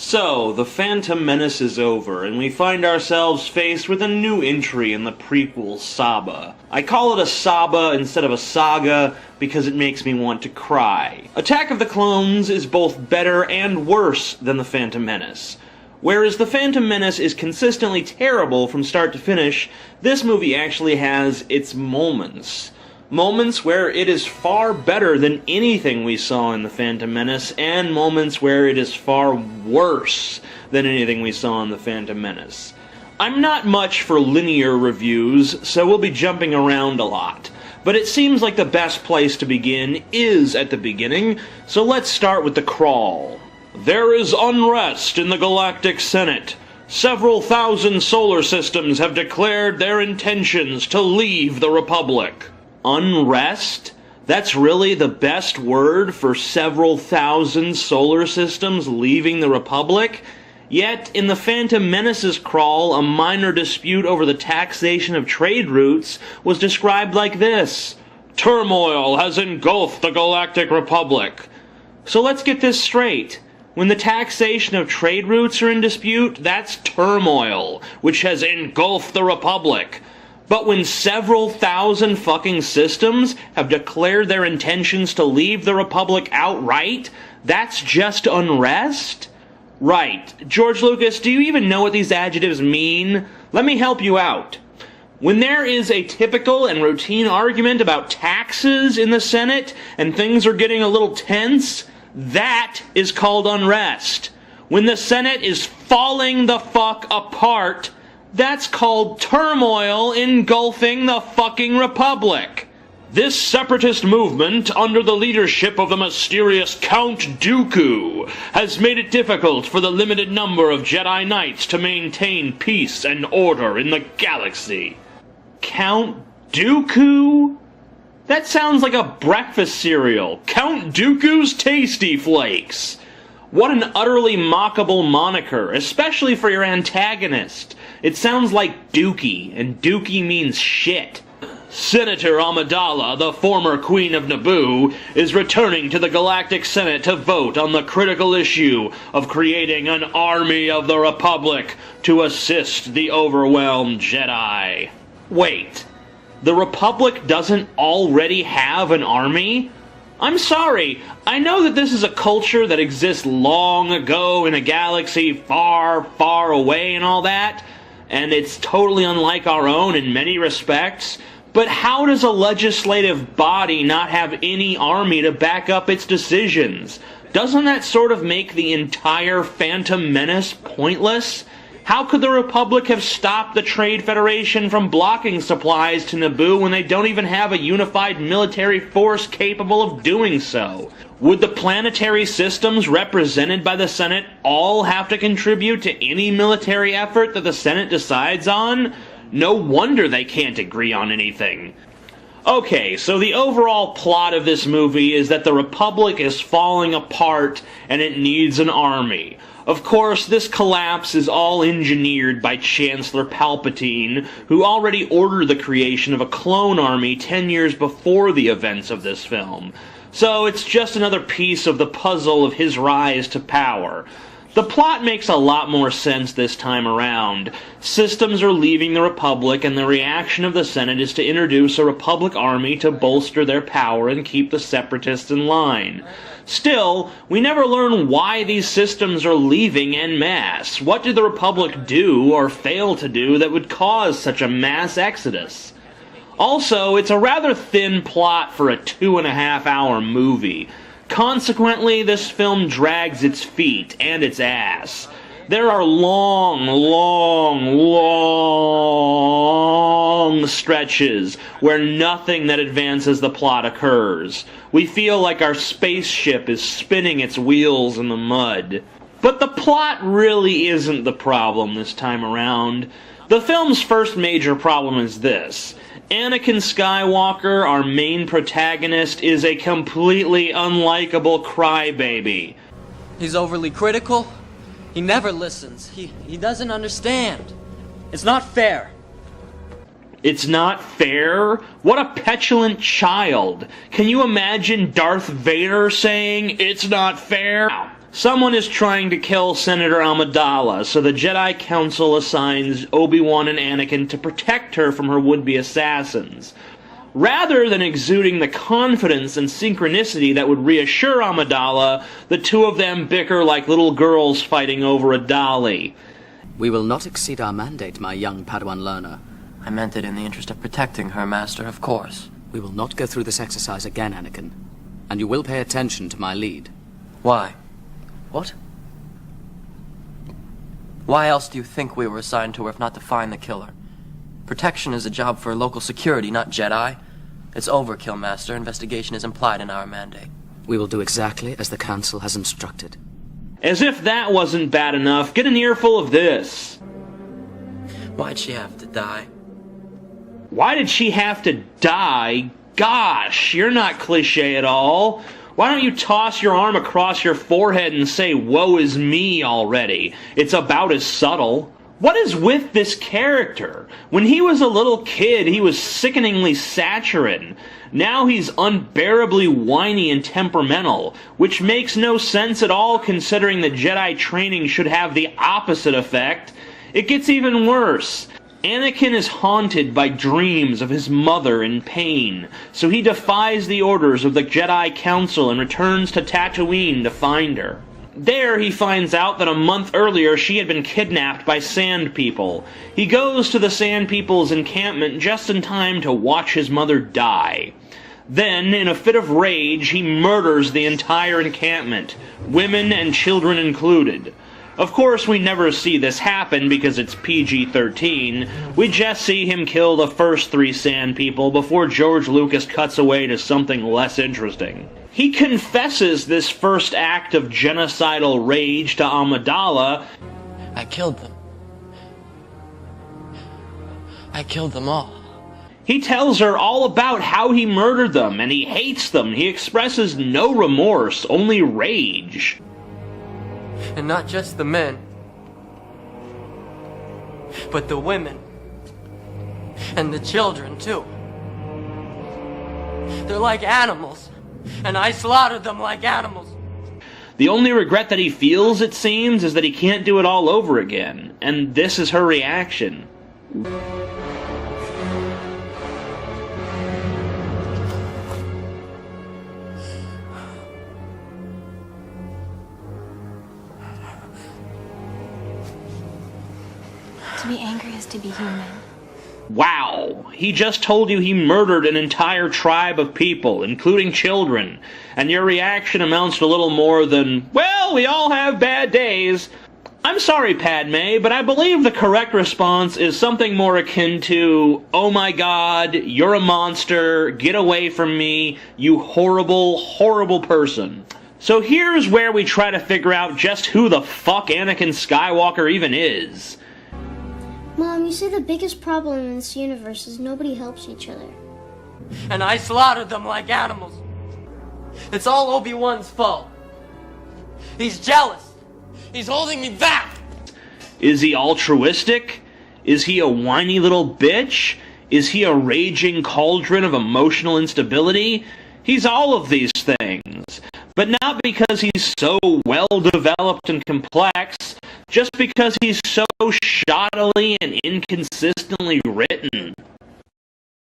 So, The Phantom Menace is over, and we find ourselves faced with a new entry in the prequel Saba. I call it a Saba instead of a saga because it makes me want to cry. Attack of the Clones is both better and worse than The Phantom Menace. Whereas The Phantom Menace is consistently terrible from start to finish, this movie actually has its moments. Moments where it is far better than anything we saw in The Phantom Menace, and moments where it is far worse than anything we saw in The Phantom Menace. I'm not much for linear reviews, so we'll be jumping around a lot. But it seems like the best place to begin is at the beginning, so let's start with the crawl. There is unrest in the Galactic Senate. Several thousand solar systems have declared their intentions to leave the Republic. Unrest? That's really the best word for several thousand solar systems leaving the Republic? Yet, in the Phantom Menace's crawl, a minor dispute over the taxation of trade routes was described like this: turmoil has engulfed the Galactic Republic. So let's get this straight. When the taxation of trade routes are in dispute, that's turmoil, which has engulfed the Republic. But when several thousand fucking systems have declared their intentions to leave the Republic outright, that's just unrest? Right. George Lucas, do you even know what these adjectives mean? Let me help you out. When there is a typical and routine argument about taxes in the Senate and things are getting a little tense, that is called unrest. When the Senate is falling the fuck apart, that's called turmoil engulfing the fucking Republic. This separatist movement, under the leadership of the mysterious Count Dooku, has made it difficult for the limited number of Jedi Knights to maintain peace and order in the galaxy. Count Dooku? That sounds like a breakfast cereal. Count Dooku's Tasty Flakes. What an utterly mockable moniker, especially for your antagonist. It sounds like Dookie, and Dookie means shit. Senator Amidala, the former Queen of Naboo, is returning to the Galactic Senate to vote on the critical issue of creating an army of the Republic to assist the overwhelmed Jedi. Wait, the Republic doesn't already have an army? I'm sorry, I know that this is a culture that exists long ago in a galaxy far, far away and all that, and it's totally unlike our own in many respects, but how does a legislative body not have any army to back up its decisions? Doesn't that sort of make the entire Phantom Menace pointless? How could the Republic have stopped the Trade Federation from blocking supplies to Naboo when they don't even have a unified military force capable of doing so? Would the planetary systems represented by the Senate all have to contribute to any military effort that the Senate decides on? No wonder they can't agree on anything. Okay, so the overall plot of this movie is that the Republic is falling apart and it needs an army. Of course, this collapse is all engineered by Chancellor Palpatine, who already ordered the creation of a clone army 10 years before the events of this film. So it's just another piece of the puzzle of his rise to power. The plot makes a lot more sense this time around. Systems are leaving the Republic, and the reaction of the Senate is to introduce a Republic army to bolster their power and keep the Separatists in line. Still, we never learn why these systems are leaving en masse. What did the Republic do or fail to do that would cause such a mass exodus? Also, it's a rather thin plot for a 2.5-hour movie. Consequently, this film drags its feet and its ass. There are long stretches where nothing that advances the plot occurs. We feel like our spaceship is spinning its wheels in the mud. But the plot really isn't the problem this time around. The film's first major problem is this: Anakin Skywalker, our main protagonist, is a completely unlikable crybaby. He's overly critical. He never listens. He doesn't understand. It's not fair. It's not fair? What a petulant child. Can you imagine Darth Vader saying, "It's not fair"? Someone is trying to kill Senator Amidala, so the Jedi Council assigns Obi-Wan and Anakin to protect her from her would-be assassins. Rather than exuding the confidence and synchronicity that would reassure Amidala, the two of them bicker like little girls fighting over a dolly. We will not exceed our mandate, my young Padawan learner. I meant it in the interest of protecting her, Master, of course. We will not go through this exercise again, Anakin. And you will pay attention to my lead. Why? What? Why else do you think we were assigned to her if not to find the killer? Protection is a job for local security, not Jedi. It's overkill, Master. Investigation is implied in our mandate. We will do exactly as the Council has instructed. As if that wasn't bad enough, get an earful of this. Why'd she have to die? Why did she have to die? Gosh, you're not cliché at all. Why don't you toss your arm across your forehead and say, "Woe is me" already? It's about as subtle. What is with this character? When he was a little kid, he was sickeningly saccharine. Now he's unbearably whiny and temperamental, which makes no sense at all considering that Jedi training should have the opposite effect. It gets even worse. Anakin is haunted by dreams of his mother in pain, so he defies the orders of the Jedi Council and returns to Tatooine to find her. There, he finds out that a month earlier she had been kidnapped by Sand People. He goes to the Sand People's encampment just in time to watch his mother die. Then, in a fit of rage, he murders the entire encampment, women and children included. Of course, we never see this happen because it's PG-13. We just see him kill the first 3 Sand People before George Lucas cuts away to something less interesting. He confesses this first act of genocidal rage to Amidala. I killed them. I killed them all. He tells her all about how he murdered them, and he hates them. He expresses no remorse, only rage. And not just the men, but the women. And the children, too. They're like animals, and I slaughtered them like animals. The only regret that he feels, it seems, is that he can't do it all over again. And this is her reaction. To be angry is to be human. Wow, he just told you he murdered an entire tribe of people, including children, and your reaction amounts to little more than, well, we all have bad days. I'm sorry, Padme, but I believe the correct response is something more akin to, oh my god, you're a monster, get away from me, you horrible, horrible person. So here's where we try to figure out just who the fuck Anakin Skywalker even is. Mom, you say the biggest problem in this universe is nobody helps each other. And I slaughtered them like animals. It's all Obi-Wan's fault. He's jealous. He's holding me back. Is he altruistic? Is he a whiny little bitch? Is he a raging cauldron of emotional instability? He's all of these things. But not because he's so well-developed and complex, just because he's so shoddily and inconsistently written.